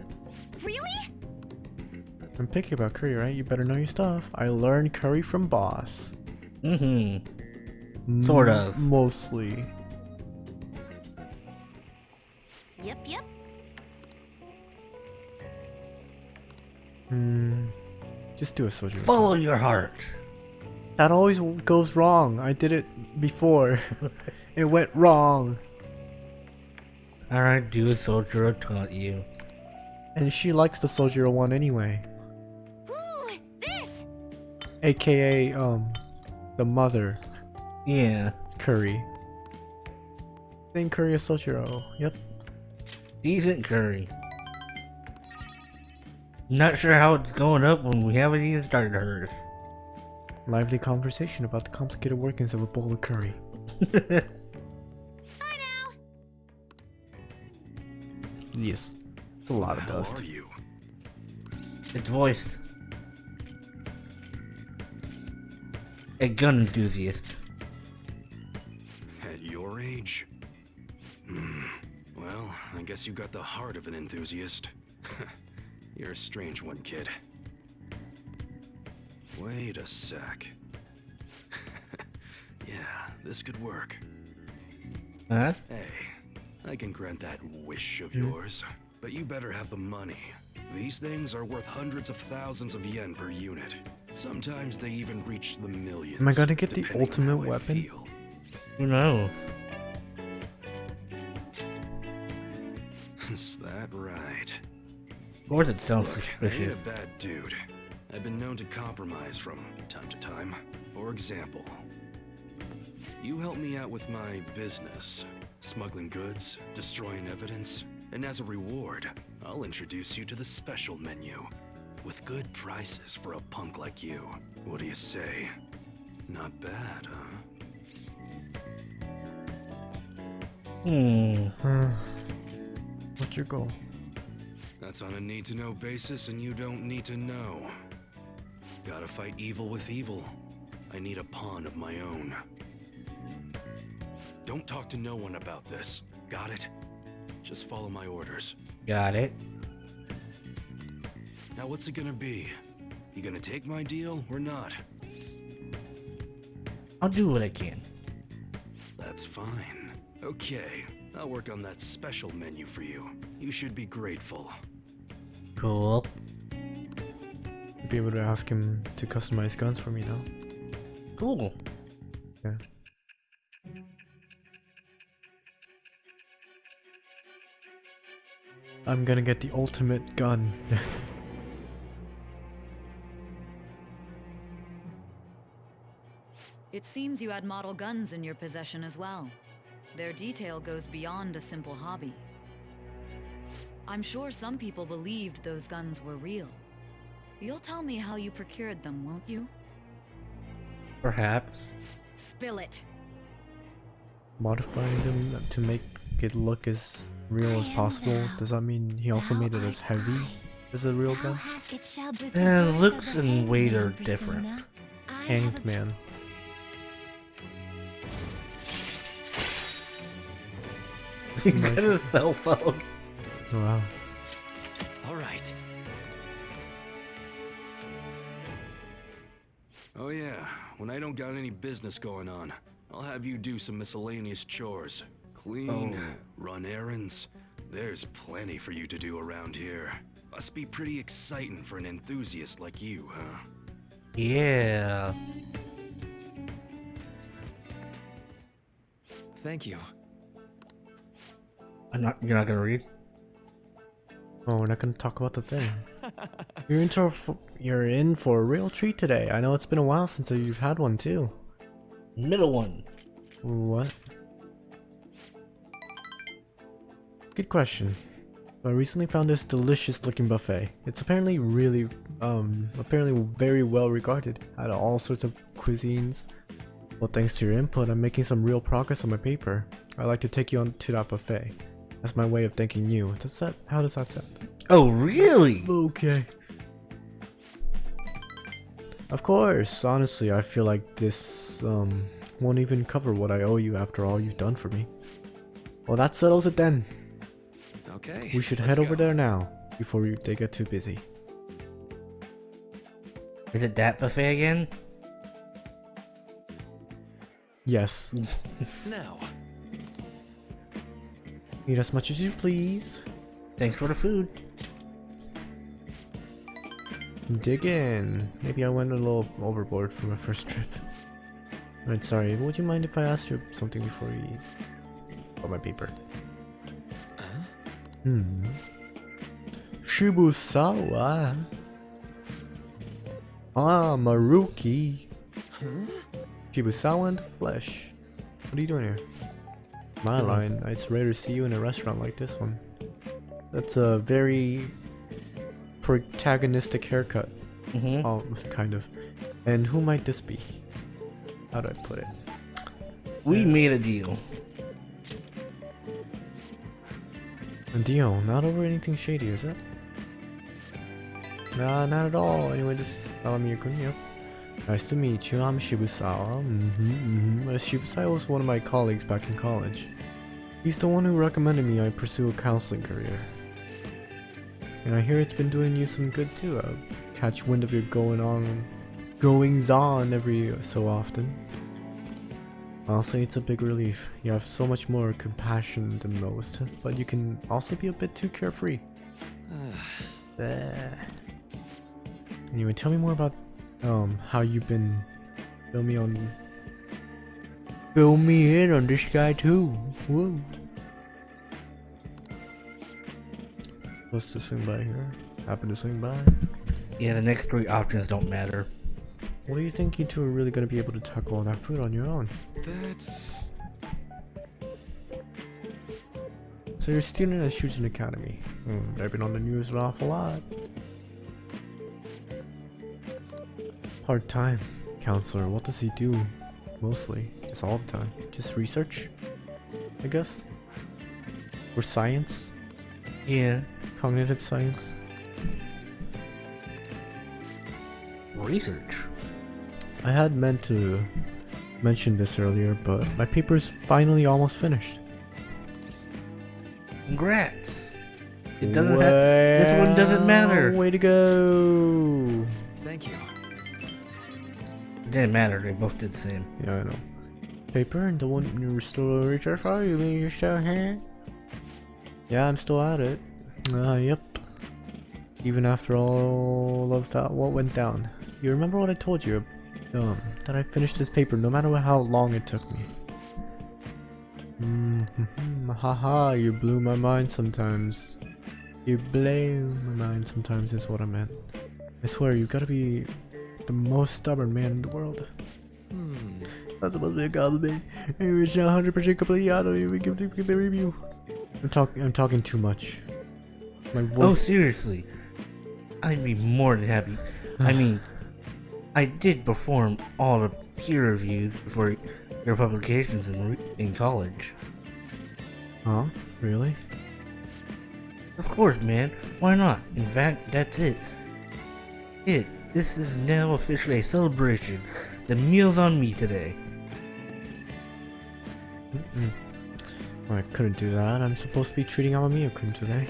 really? I'm picky about curry, right? You better know your stuff. I learned curry from boss. Mm-hmm. Sort of. Mostly. Yep. Just do a soju. Follow your heart. That always goes wrong. I did it before. It went wrong. Alright, do as Soldier taught you. And she likes the Sojiro one anyway. Ooh, this. AKA, the mother. Yeah. Curry. Same curry as Sojiro. Yep. Decent curry. Not sure how it's going up when we haven't even started hers. Lively conversation about the complicated workings of a bowl of curry. Bye now. Yes. It's a lot of How dust. are you? It's voiced. A gun enthusiast. At your age? Well, I guess you got the heart of an enthusiast. You're a strange one, kid. Wait a sec. Yeah, this could work. Huh? Hey, I can grant that wish of yours, but you better have the money. These things are worth hundreds of thousands of yen per unit. Sometimes they even reach the millions. Am I gonna get the depending on ultimate how I weapon? feel. Who knows? Is that right? Of course it sounds Look, I ain't suspicious. a bad dude. I've been known to compromise from time to time. For example, you help me out with my business, smuggling goods, destroying evidence, and as a reward, I'll introduce you to the special menu, with good prices for a punk like you. What do you say? Not bad, huh? What's your goal? That's on a need-to-know basis, and you don't need to know. Gotta fight evil with evil. I need a pawn of my own. Don't talk to no one about this. Got it? Just follow my orders. Got it. Now what's it gonna be? You gonna take my deal or not? I'll do what I can. That's fine. Okay, I'll work on that special menu for you. You should be grateful. Cool. I'd be able to ask him to customize guns for me now. Cool. Yeah. I'm gonna get the ultimate gun. It seems you had model guns in your possession as well. Their detail goes beyond a simple hobby. I'm sure some people believed those guns were real. You'll tell me how you procured them, won't you? Perhaps. Spill it. Modifying them to make it look as real as possible. Does that mean he also made it as heavy as a real gun? Looks and weight are different. Hanged man. He's got a cell phone. Wow. All right. Oh yeah, when I don't got any business going on, I'll have you do some miscellaneous chores. Clean, run errands. There's plenty for you to do around here. Must be pretty exciting for an enthusiast like you, huh? Yeah. Thank you. You're not gonna read? Oh, we're not gonna talk about the thing. You're in for a real treat today. I know it's been a while since you've had one too. Middle one. What? Good question. I recently found this delicious looking buffet. It's apparently very well regarded out of all sorts of cuisines. Well, thanks to your input, I'm making some real progress on my paper. I'd like to take you on to that buffet. That's my way of thanking you. How does that sound? Oh, really? Okay. Of course, honestly, I feel like this won't even cover what I owe you after all you've done for me. Well, that settles it then. Okay. We should let's head over go. there now, before they get too busy. Is it that buffet again? Yes. Now. Eat as much as you please. Thanks for the food. Dig in. Maybe I went a little overboard for my first trip. Alright, sorry. Would you mind if I asked you something before you eat? About my paper. Shibusawa. Ah, Maruki. Shibusawa in the flesh. What are you doing here? My line. It's rare to see you in a restaurant like this one. That's a very protagonistic haircut. Oh, kind of. And who might this be? How do I put it? We made a deal. A deal, not over anything shady, is it? Nah, not at all. Anyway, this yep. Nice to meet you. I'm Shibusawa. Shibusawa was one of my colleagues back in college. He's the one who recommended me I pursue a counseling career. And I hear it's been doing you some good too. I catch wind of your goings on every so often. I'll say it's a big relief. You have so much more compassion than most, but you can also be a bit too carefree. Anyway, tell me more about how you've been. Fill me in on this guy too. Woo. Supposed to swing by here. Happen to swing by. Yeah, the next three options don't matter. What do you think you two are really going to be able to tackle all that food on your own? That's... So you're a student at Shujin Academy. They've been on the news an awful lot. Part-time. Counselor, what does he do? Mostly. Just all the time. Just research? I guess? Or science? Yeah. Cognitive science? Research. I had meant to mention this earlier, but my paper's finally almost finished. Congrats. It doesn't have. This one doesn't matter. Way to go! Thank you. It didn't matter. They both did the same. Yeah, I know. Paper and the one you still research for? You mean you're still here? Yeah, I'm still at it. Yep. Even after all of that, what went down. You remember what I told you? That I finished this paper no matter how long it took me. Haha, you blew my mind sometimes. You blow my mind sometimes is what I meant. I swear, you gotta be the most stubborn man in the world. That's supposed to be a compliment. It's not 100% complete. I don't even give the review. I'm talking too much. My voice. Oh, seriously. I'd be more than happy. I mean, I did perform all the peer reviews for your publications in college. Huh? Really? Of course, man. Why not? In fact, that's it. This is now officially a celebration. The meal's on me today. I couldn't do that. I'm supposed to be treating Amamiya-kun today.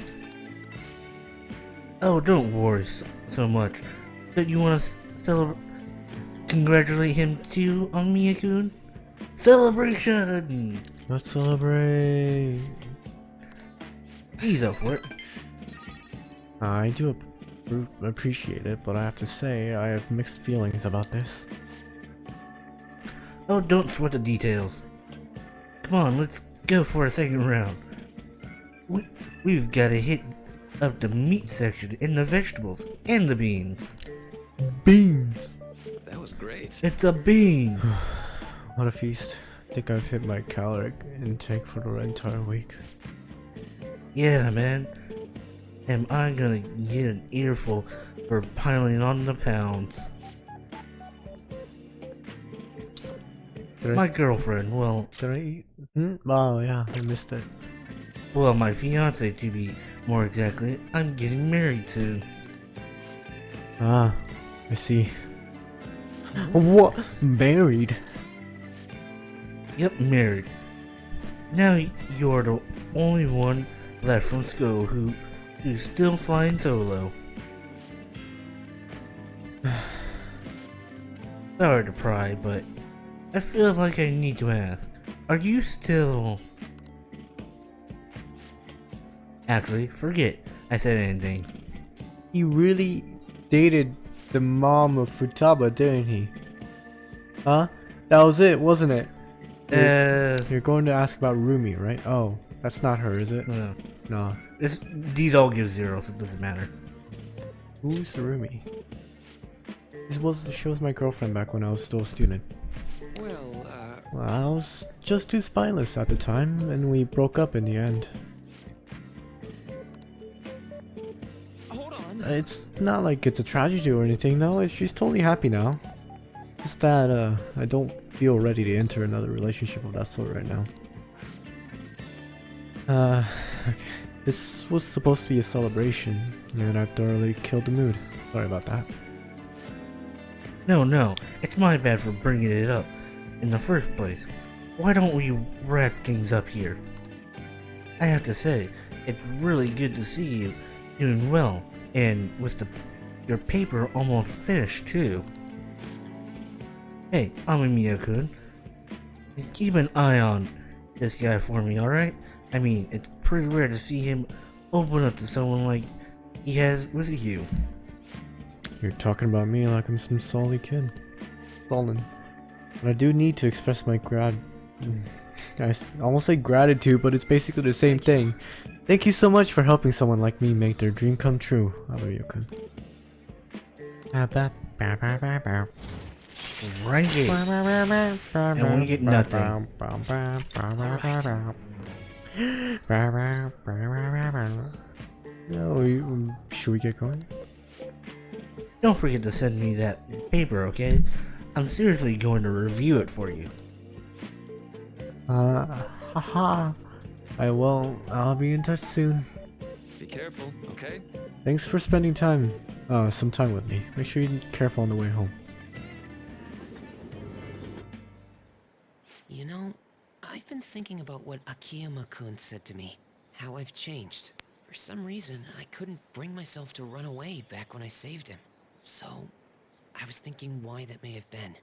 Oh, don't worry so much. Don't you want to congratulate him too, Amamiya-kun? Celebration! Let's celebrate. He's up for it. I do appreciate it, but I have to say I have mixed feelings about this. Oh, don't sweat the details. Come on, let's go for a second round. We've got to hit up the meat section and the vegetables and the beans. Beans! That was great. It's a bean! What a feast. I think I've hit my caloric intake for the entire week. Yeah, man. Am I gonna get an earful for piling on the pounds? My girlfriend, well... Did I eat? Oh, yeah, I missed it. Well, my fiance, to be more exactly. I'm getting married soon. Ah, I see. What? Married? Yep, married. Now you're the only one left from school who's still flying solo. Sorry to pry, but I feel like I need to ask. Are you still... Actually, forget I said anything. He really dated the mom of Futaba, didn't he? Huh? That was it, wasn't it? You're going to ask about Rumi, right? Oh, that's not her, is it? No. No. These all give zeros, it doesn't matter. Who's Rumi? She was my girlfriend back when I was still a student. Well, I was just too spineless at the time, and we broke up in the end. hold on. It's not like it's a tragedy or anything, no. She's totally happy now. Just that, I don't feel ready to enter another relationship of that sort right now. Okay. This was supposed to be a celebration, and I thoroughly killed the mood. Sorry about that. No, it's my bad for bringing it up in the first place. Why don't we wrap things up here? I have to say, it's really good to see you doing well, and with your paper almost finished too. Hey, Amamiya-kun, keep an eye on this guy for me, alright? I mean, it's pretty rare to see him open up to someone like he has with you. You're talking about me like I'm some salty kid. Sullen. But I do need to express my I almost say gratitude, but it's basically the same thing. Thank you so much for helping someone like me make their dream come true, Amamiya-kun. Right. And we get nothing. No, should we get going? Don't forget to send me that paper, okay? I'm seriously going to review it for you. Haha. I'll be in touch soon. Be careful, okay? Thanks for spending some time with me. Make sure you're careful on the way home. You know, I've been thinking about what Akiyama-kun said to me. How I've changed. For some reason, I couldn't bring myself to run away back when I saved him. So, I was thinking why that may have been.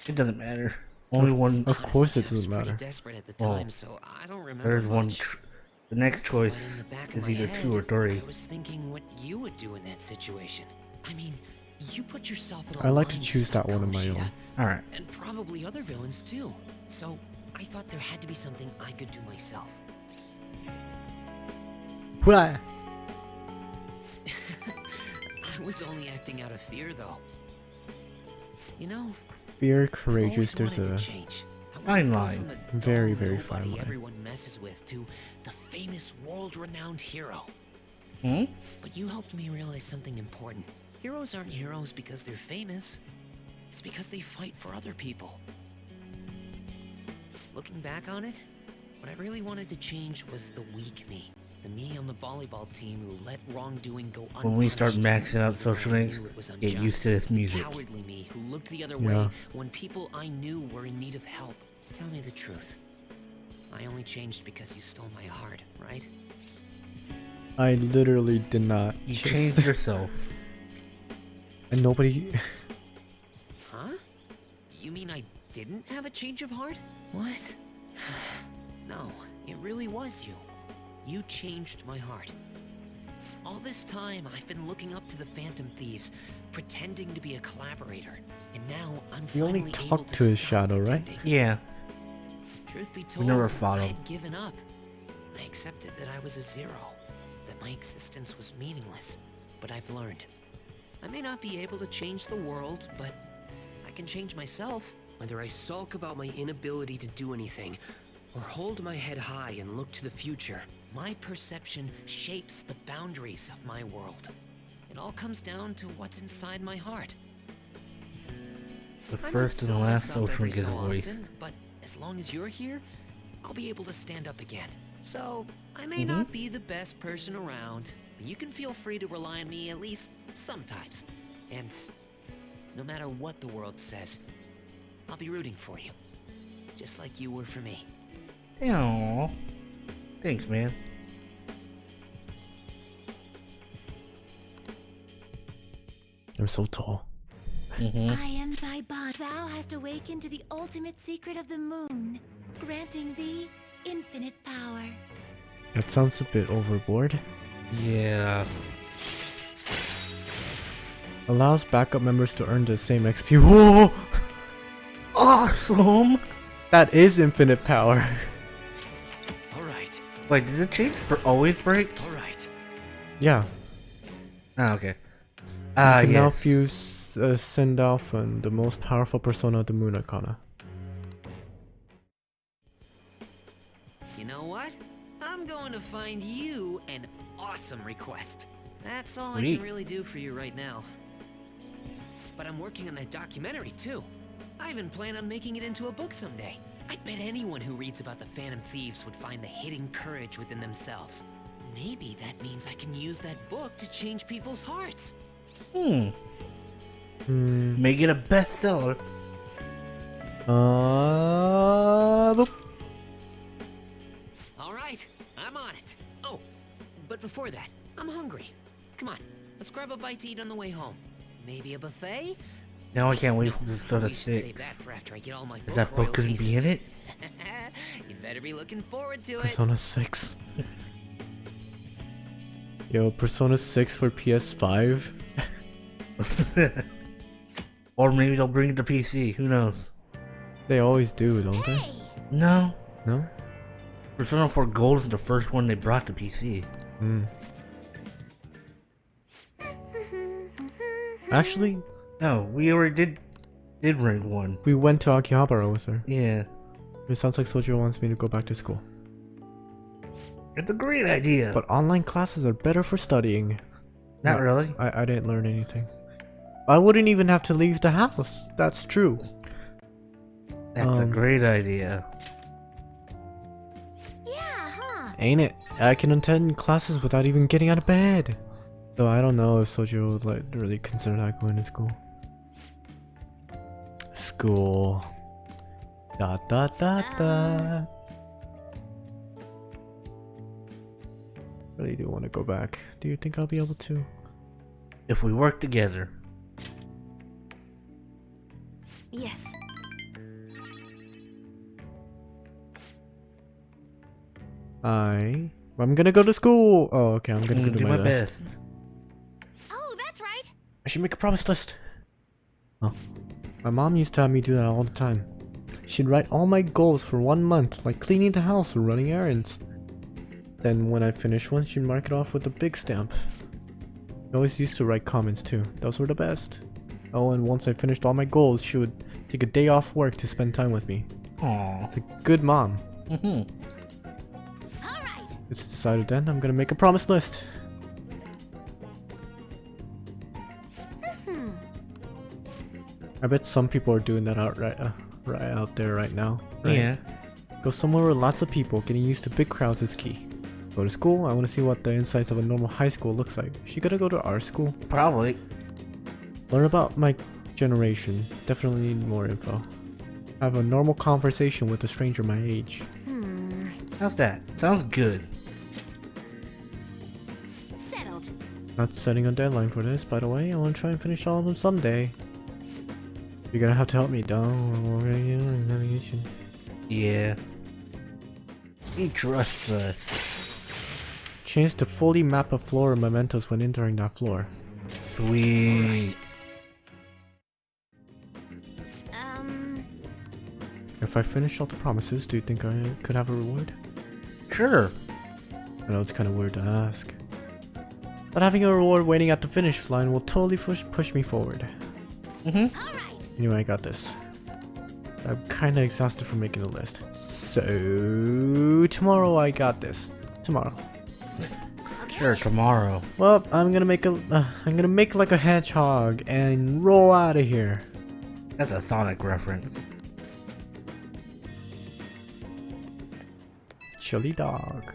It doesn't matter. Only one. Of course it I was doesn't pretty matter. desperate at the time, so I don't remember There's one. much. The next But in choice the back of is my either head, 2 or 3. I was thinking what you would do in that situation. I mean, you put yourself in a I like to line choose that one of my Kamoshida, own. Alright. and probably other villains too. So I thought there had to be something I could do myself. What? I was only acting out of fear, though. You know, Fear, I've courageous. always There's wanted a to change. I wanted Fine to go line. from the Very, dull very nobody fine line. everyone messes with to the famous world-renowned hero. Hmm? But you helped me realize something important. Heroes aren't heroes because they're famous. It's because they fight for other people. Looking back on it, what I really wanted to change was the weak me. The me on the volleyball team who let wrongdoing go unpunished. When we start maxing out even social though I links, knew it was get unjust. used to this music. Cowardly me who looked the other Yeah. way when people I knew were in need of help. Tell me the truth. I only changed because you stole my heart, right? I literally did not. You just- changed yourself. And nobody. Huh? You mean I didn't have a change of heart? What? No, it really was you. You changed my heart. All this time, I've been looking up to the Phantom Thieves, pretending to be a collaborator, and now I'm You only finally able talked to to his stop shadow, right? pretending. Yeah. Truth be told, never fought I him. had given up. I accepted that I was a zero, that my existence was meaningless. But I've learned. I may not be able to change the world, but I can change myself. Whether I sulk about my inability to do anything, or hold my head high and look to the future, my perception shapes the boundaries of my world. It all comes down to what's inside my heart. The I might first and the still last mess up social every link is so voiced. often, but as long as you're here, I'll be able to stand up again. So, I may not be the best person around, but you can feel free to rely on me at least sometimes. And no matter what the world says, I'll be rooting for you. Just like you were for me. Aww. Thanks, man. I'm so tall. Mm-hmm. I am thy bond. Thou hast awakened to the ultimate secret of the moon, granting thee infinite power. That sounds a bit overboard. Yeah. Allows backup members to earn the same XP. Whoa! Awesome! That is infinite power. Alright, Wait, did the chains always break? alright. Yeah. Oh, okay. You can now Yes. fuse Send Alpha and the most powerful persona of the Moon Arcana. You know what? I'm going to find you an awesome request. That's all I Sweet. can really do for you right now. But I'm working on that documentary too. I even plan on making it into a book someday. I bet anyone who reads about the Phantom Thieves would find the hidden courage within themselves. Maybe that means I can use that book to change people's hearts. Make it a bestseller. Boop. All right, I'm on it. Oh, but before that, I'm hungry. Come on, let's grab a bite to eat on the way home. Maybe a buffet? Now I can't wait for No, episode we should save that 6. for after I get all my Is that book gonna be in it? You better be looking forward to it. Persona 6. Yo, Persona 6 for PS5? Or maybe they'll bring it to PC. Who knows? They always do, don't they? Hey! No. No? Persona 4 Gold is the first one they brought to PC. Hmm. Actually, No, we already did rank 1. we went to Akihabara with her. Yeah. It sounds like Sojo wants me to go back to school. It's a great idea. But online classes are better for studying. Not No, really. I didn't learn anything. I wouldn't even have to leave the house. That's true. That's a Um, great idea. Ain't it? I can attend classes without even getting out of bed. So I don't know if Sojo would like really consider that going to school. School. Dot dot dot dot. Really do want to go back. Do you think I'll be able to? If we work together. Yes. I'm gonna go to school. Oh, okay. I'm gonna do my best. Oh, that's right. I should make a promise list. Oh. My mom used to have me do that all the time. She'd write all my goals for 1 month, like cleaning the house or running errands. Then when I finished one, she'd mark it off with a big stamp. I always used to write comments too. Those were the best. Oh, and once I finished all my goals, she would take a day off work to spend time with me. Aww. It's a good mom. Mm-hmm. It's decided then. I'm gonna make a promise list. I bet some people are doing that right out there right now. Right? Yeah. Go somewhere with lots of people. Getting used to big crowds is key. Go to school. I want to see what the insides of a normal high school looks like. She gotta go to our school. Probably. Learn about my generation. Definitely need more info. Have a normal conversation with a stranger my age. How's that? Sounds good. Settled. Not setting a deadline for this, by the way. I want to try and finish all of them someday. You're gonna have to help me, though. Navigation. Yeah. He trusts us. Chance to fully map a floor of mementos when entering that floor. Sweet. If I finish all the promises, do you think I could have a reward? Sure. I know it's kind of weird to ask. But having a reward waiting at the finish line will totally push me forward. Mm-hmm. Anyway, I got this. I'm kind of exhausted from making the list. So tomorrow I got this. Tomorrow. Sure, tomorrow. Well, I'm gonna make like a hedgehog and roll out of here. That's a Sonic reference. Chili dog.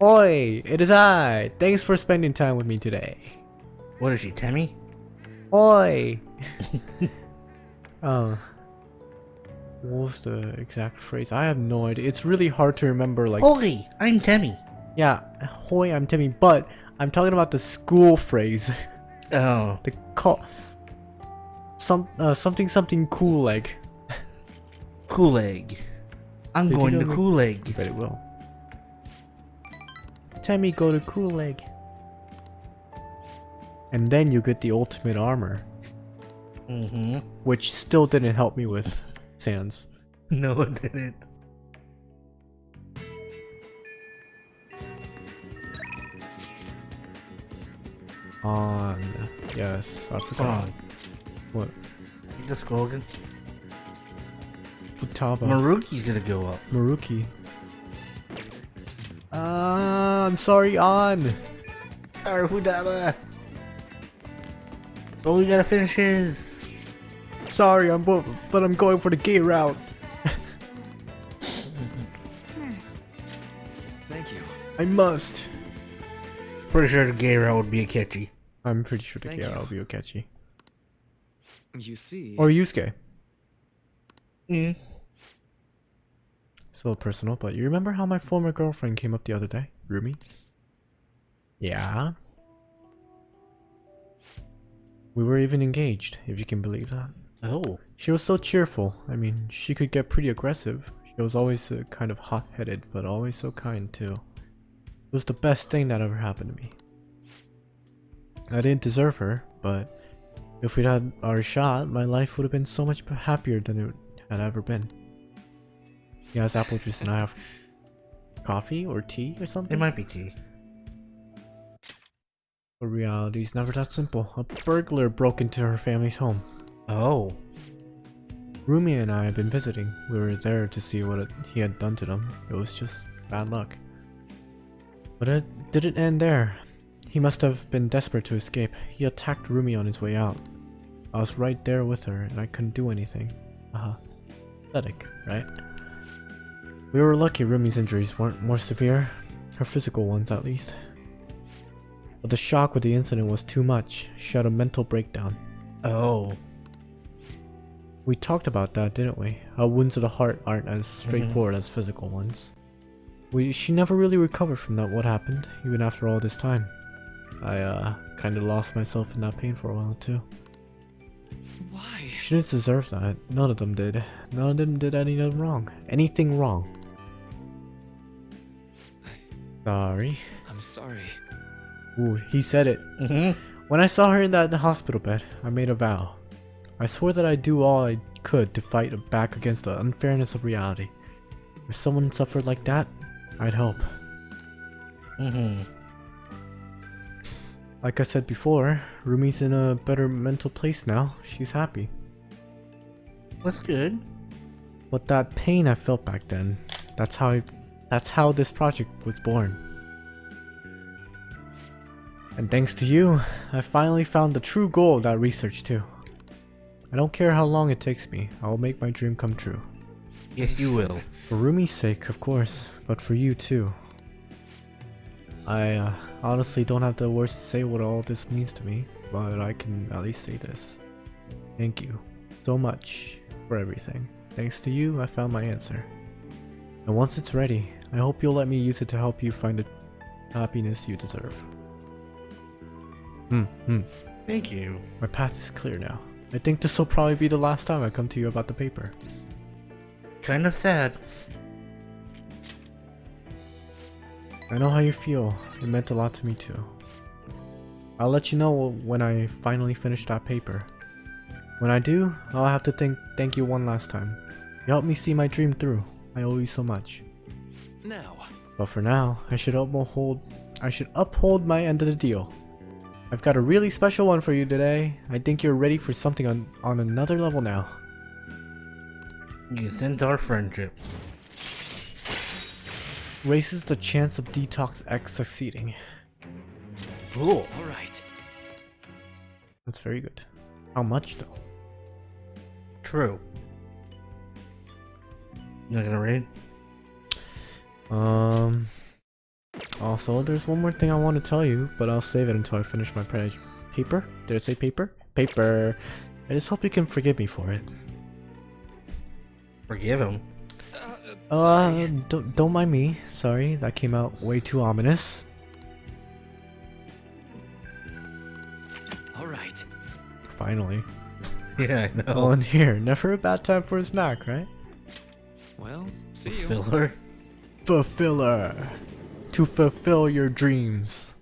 Oi, it is I. Thanks for spending time with me today. What is she, Temmie? Oi. Oh. What was the exact phrase? I have no idea. It's really hard to remember. Like, Oi, I'm Temmie. Yeah, hoi, I'm Timmy. But I'm talking about the school phrase. Oh. The something cool like. Kool-Egg. I'm going to Kool-Egg. I bet it will. Timmy, go to Kool-Egg. And then you get the ultimate armor. Mm-hmm. Which still didn't help me with Sans. No, it didn't. On. Yes, I forgot. On. What? Just scroll again. Futaba. Maruki's gonna go up. Maruki. I'm sorry, On. Sorry, Futaba. But we gotta finish his. Sorry, but I'm going for the gay route. Thank you. I must. Pretty sure the gay route would be a catchy. I'm pretty sure the Thank gay you. route will be catchy. You see. Or Yusuke. Mm. It's a little personal, but you remember how my former girlfriend came up the other day? Rumi? Yeah? We were even engaged, if you can believe that. Oh. She was so cheerful. I mean, she could get pretty aggressive. She was always kind of hot-headed, but always so kind too. It was the best thing that ever happened to me. I didn't deserve her, but if we'd had our shot, my life would have been so much happier than it had ever been. He has apple juice and I have coffee or tea or something? It might be tea. But reality's never that simple. A burglar broke into her family's home. Oh. Rumi and I had been visiting. We were there to see what he had done to them. It was just bad luck. But it didn't end there. He must have been desperate to escape. He attacked Rumi on his way out. I was right there with her and I couldn't do anything. Pathetic, right? We were lucky Rumi's injuries weren't more severe. Her physical ones, at least. But the shock with the incident was too much. She had a mental breakdown. Oh. We talked about that, didn't we? How wounds to the heart aren't as straightforward as physical ones. She never really recovered from that what happened, even after all this time. I kinda lost myself in that pain for a while too. Why? She didn't deserve that. None of them did. None of them did anything wrong. Anything wrong. Sorry. I'm sorry. Ooh, he said it. When I saw her in the hospital bed, I made a vow. I swore that I'd do all I could to fight back against the unfairness of reality. If someone suffered like that, I'd help. Like I said before, Rumi's in a better mental place now. She's happy. That's good. But that pain I felt back then, that's how this project was born. And thanks to you, I finally found the true goal of that research too. I don't care how long it takes me, I will make my dream come true. Yes, you will. For Rumi's sake, of course, but for you too. I honestly don't have the words to say what all this means to me, but I can at least say this. Thank you so much for everything. Thanks to you, I found my answer. And once it's ready, I hope you'll let me use it to help you find the happiness you deserve. Thank you. My path is clear now. I think this will probably be the last time I come to you about the paper. Kind of sad. I know how you feel. It meant a lot to me too. I'll let you know when I finally finish that paper. When I do, I'll have to thank you one last time. You helped me see my dream through. I owe you so much. Now. But for now, I should uphold my end of the deal. I've got a really special one for you today. I think you're ready for something on another level now. You sent our friendship. Raises the chance of Detox X succeeding. Cool. Alright. That's very good. How much though? True. You not gonna raid? Also, there's one more thing I want to tell you, but I'll save it until I finish my paper. Did I say paper? Paper. I just hope you can forgive me for it. Forgive him. Don't mind me. Sorry, that came out way too ominous. Alright. Finally. Yeah, I know. Oh, and here, never a bad time for a snack, right? Well, see you. Filler. Fulfiller. To fulfill your dreams.